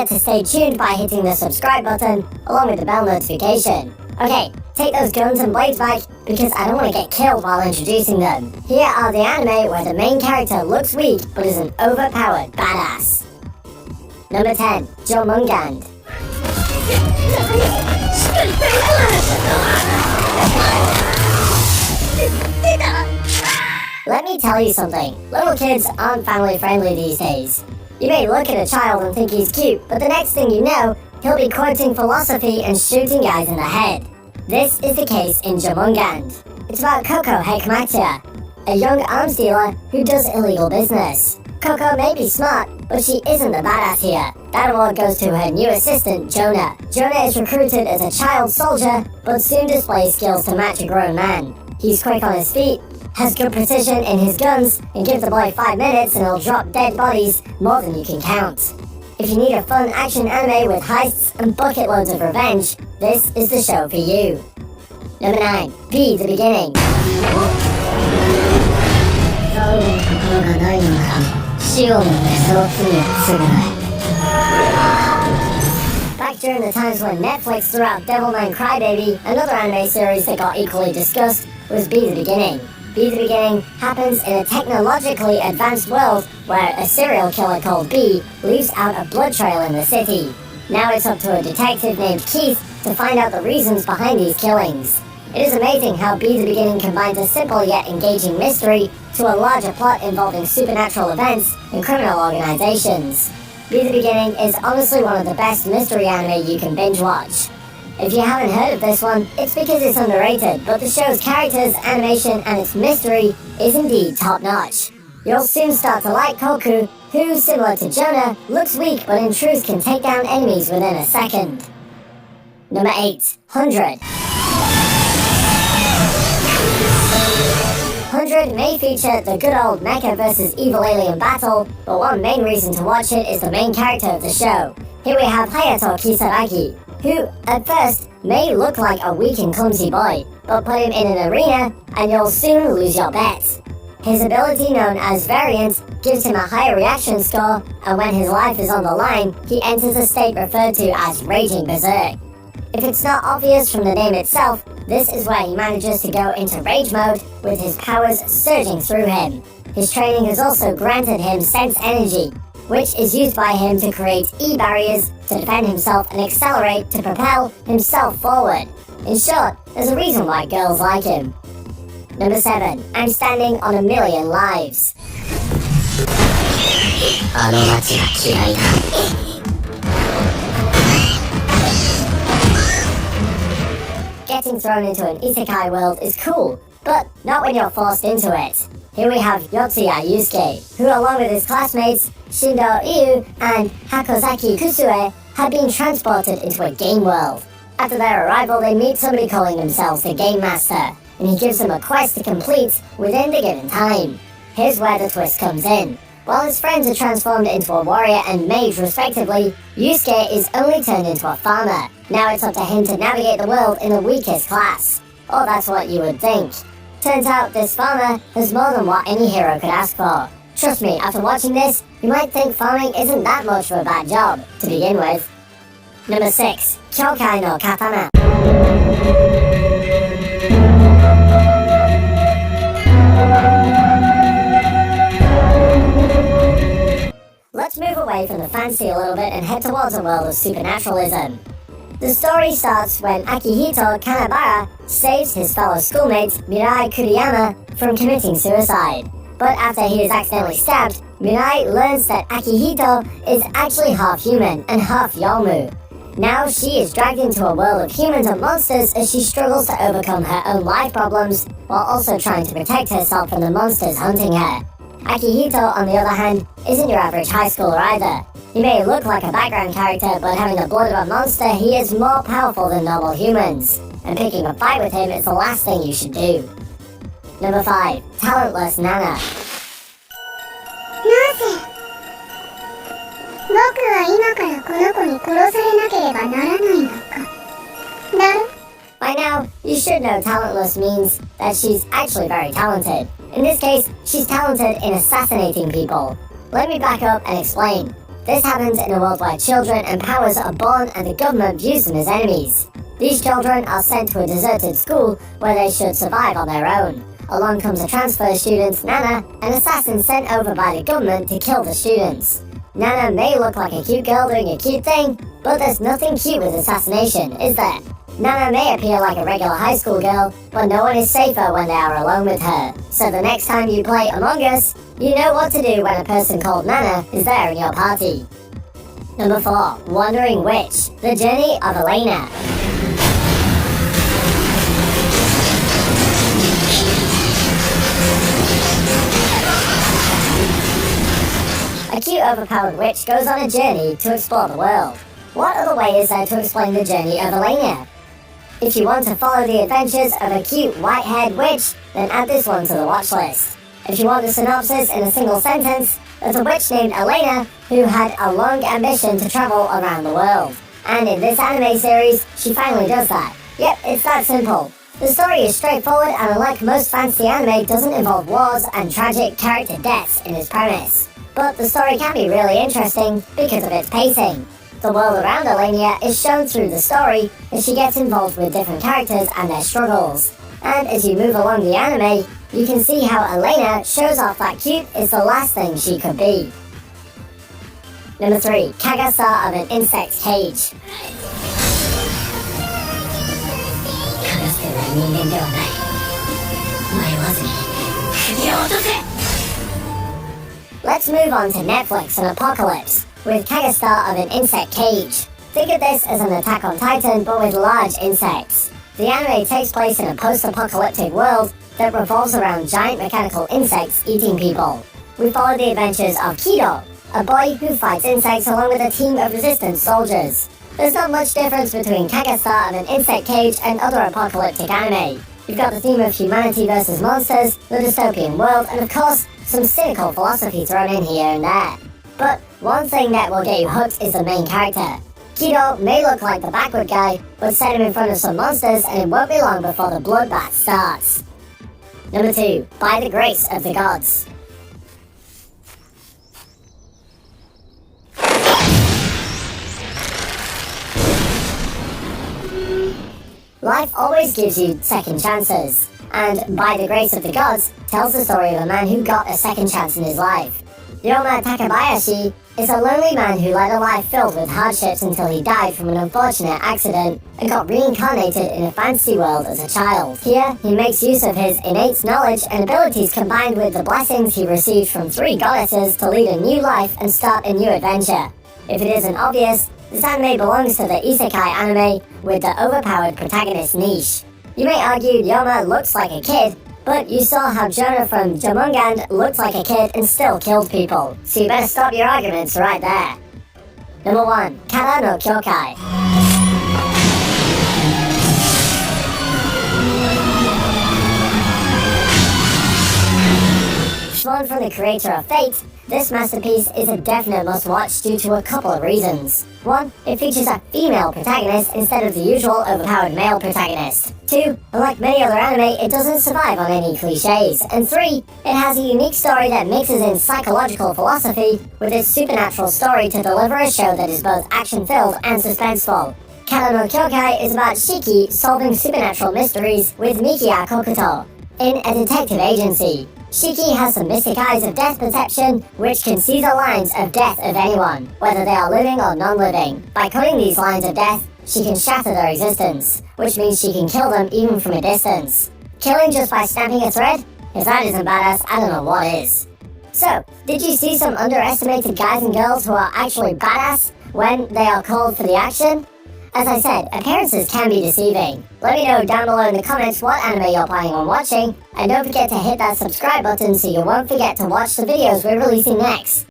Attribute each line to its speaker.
Speaker 1: remember to stay tuned by hitting the subscribe button along with the bell notification. Okay, take those guns and blades back because I don't want to get killed while introducing them. Here are the anime where the main character looks weak but is an overpowered badass. Number 10. Jomungand. Let me tell you something, little kids aren't family friendly these days. You may look at a child and think he's cute, but the next thing you know, he'll be quoting philosophy and shooting guys in the head. This is the case in Jomungand. It's about Coco Hekmatia, a young arms dealer who does illegal business. Coco may be smart, but she isn't the badass here. That award goes to her new assistant, Jonah. Jonah is recruited as a child soldier, but soon displays skills to match a grown man. He's quick on his feet, has good precision in his guns, and give the boy 5 minutes and he'll drop dead bodies more than you can count. If you need a fun action anime with heists and bucket loads of revenge, this is the show for you. Number 9. Be the Beginning. Back during the times when Netflix threw out Devilman Crybaby, another anime series that got equally discussed was Be the Beginning. Be the Beginning happens in a technologically advanced world where a serial killer called B leaves out a blood trail in the city. Now it's up to a detective named Keith to find out the reasons behind these killings. It is amazing how Be the Beginning combines a simple yet engaging mystery to a larger plot involving supernatural events and criminal organizations. Be the Beginning is honestly one of the best mystery anime you can binge watch. If you haven't heard of this one, it's because it's underrated, but the show's characters, animation, and its mystery is indeed top-notch. You'll soon start to like Koku, who, similar to Jonah, looks weak but in truth can take down enemies within a second. Number 8. 100. 100 may feature the good old mecha versus evil alien battle, but one main reason to watch it is the main character of the show. Here we have Hayato Kisaragi, who, at first, may look like a weak and clumsy boy, but put him in an arena and you'll soon lose your bet. His ability, known as Variance, gives him a higher reaction score, and when his life is on the line, he enters a state referred to as Raging Berserk. If it's not obvious from the name itself, this is where he manages to go into rage mode with his powers surging through him. His training has also granted him sense energy, which is used by him to create E-barriers to defend himself and accelerate to propel himself forward. In short, there's a reason why girls like him. Number 7. I'm Standing on a Million Lives. Getting thrown into an isekai world is cool, but not when you're forced into it. Here we have Yotsuya Yusuke, who along with his classmates, Shindo Iu and Hakozaki Kusue, had been transported into a game world. After their arrival, they meet somebody calling themselves the Game Master, and he gives them a quest to complete within the given time. Here's where the twist comes in. While his friends are transformed into a warrior and mage respectively, Yusuke is only turned into a farmer. Now it's up to him to navigate the world in the weakest class. Or that's what you would think. Turns out this farmer has more than what any hero could ask for. Trust me, after watching this, you might think farming isn't that much of a bad job, to begin with. Number 6. Kyokai no Katana. Let's move away from the fantasy a little bit and head towards a world of supernaturalism. The story starts when Akihito Kanabara saves his fellow schoolmate Mirai Kuriyama from committing suicide. But after he is accidentally stabbed, Mirai learns that Akihito is actually half human and half Yomu. Now she is dragged into a world of humans and monsters as she struggles to overcome her own life problems while also trying to protect herself from the monsters hunting her. Akihito, on the other hand, isn't your average high schooler either. He may look like a background character, but having the blood of a monster, he is more powerful than normal humans. And picking a fight with him is the last thing you should do. Number 5. Talentless Nana. By now, you should know talentless means that she's actually very talented. In this case, she's talented in assassinating people. Let me back up and explain. This happens in a world where children and powers are born and the government views them as enemies. These children are sent to a deserted school where they should survive on their own. Along comes a transfer student, Nana, an assassin sent over by the government to kill the students. Nana may look like a cute girl doing a cute thing, but there's nothing cute with assassination, is there? Nana may appear like a regular high school girl, but no one is safer when they are alone with her. So the next time you play Among Us, you know what to do when a person called Nana is there in your party. Number 4. Wandering Witch. The Journey of Elena. A cute overpowered witch goes on a journey to explore the world. What other way is there to explain the journey of Elena? If you want to follow the adventures of a cute white-haired witch, then add this one to the watch list. If you want the synopsis in a single sentence, there's a witch named Elena who had a long ambition to travel around the world. And in this anime series, she finally does that. Yep, it's that simple. The story is straightforward and unlike most fantasy anime, doesn't involve wars and tragic character deaths in its premise. But the story can be really interesting because of its pacing. The world around Elena is shown through the story as she gets involved with different characters and their struggles. And as you move along the anime, you can see how Elena shows off that cute is the last thing she could be. Number 3. Kagasa of an Insect's Cage. Let's move on to Netflix and Apocalypse, with Kagastar of an Insect Cage. Think of this as an Attack on Titan, but with large insects. The anime takes place in a post-apocalyptic world that revolves around giant mechanical insects eating people. We follow the adventures of Kido, a boy who fights insects along with a team of resistance soldiers. There's not much difference between Kagastar of an Insect Cage and other apocalyptic anime. You've got the theme of humanity versus monsters, the dystopian world, and of course, some cynical philosophy thrown in here and there. But one thing that will get you hooked is the main character. Kido may look like the backward guy, but set him in front of some monsters and it won't be long before the bloodbath starts. Number 2. By the Grace of the Gods. Life always gives you second chances, and By the Grace of the Gods tells the story of a man who got a second chance in his life. Ryoma Takabayashi is a lonely man who led a life filled with hardships until he died from an unfortunate accident and got reincarnated in a fantasy world as a child. Here, he makes use of his innate knowledge and abilities combined with the blessings he received from 3 goddesses to lead a new life and start a new adventure. If it isn't obvious, this anime belongs to the isekai anime with the overpowered protagonist niche. You may argue Ryoma looks like a kid, but you saw how Jonah from Jomungand looked like a kid and still killed people, so you better stop your arguments right there. Number 1. Kara no Kyokai. Spawned from the creator of Fate, this masterpiece is a definite must-watch due to a couple of reasons. 1. It features a female protagonist instead of the usual overpowered male protagonist. 2. Unlike many other anime, it doesn't survive on any cliches. And 3. It has a unique story that mixes in psychological philosophy with its supernatural story to deliver a show that is both action-filled and suspenseful. Kara no Kyokai is about Shiki solving supernatural mysteries with Mikiya Kokuto in a detective agency. Shiki has some mystic eyes of death perception, which can see the lines of death of anyone, whether they are living or non-living. By coding these lines of death, she can shatter their existence, which means she can kill them even from a distance. Killing just by snapping a thread? If that isn't badass, I don't know what is. So, did you see some underestimated guys and girls who are actually badass when they are called for the action? As I said, appearances can be deceiving. Let me know down below in the comments what anime you're planning on watching, and don't forget to hit that subscribe button so you won't forget to watch the videos we're releasing next.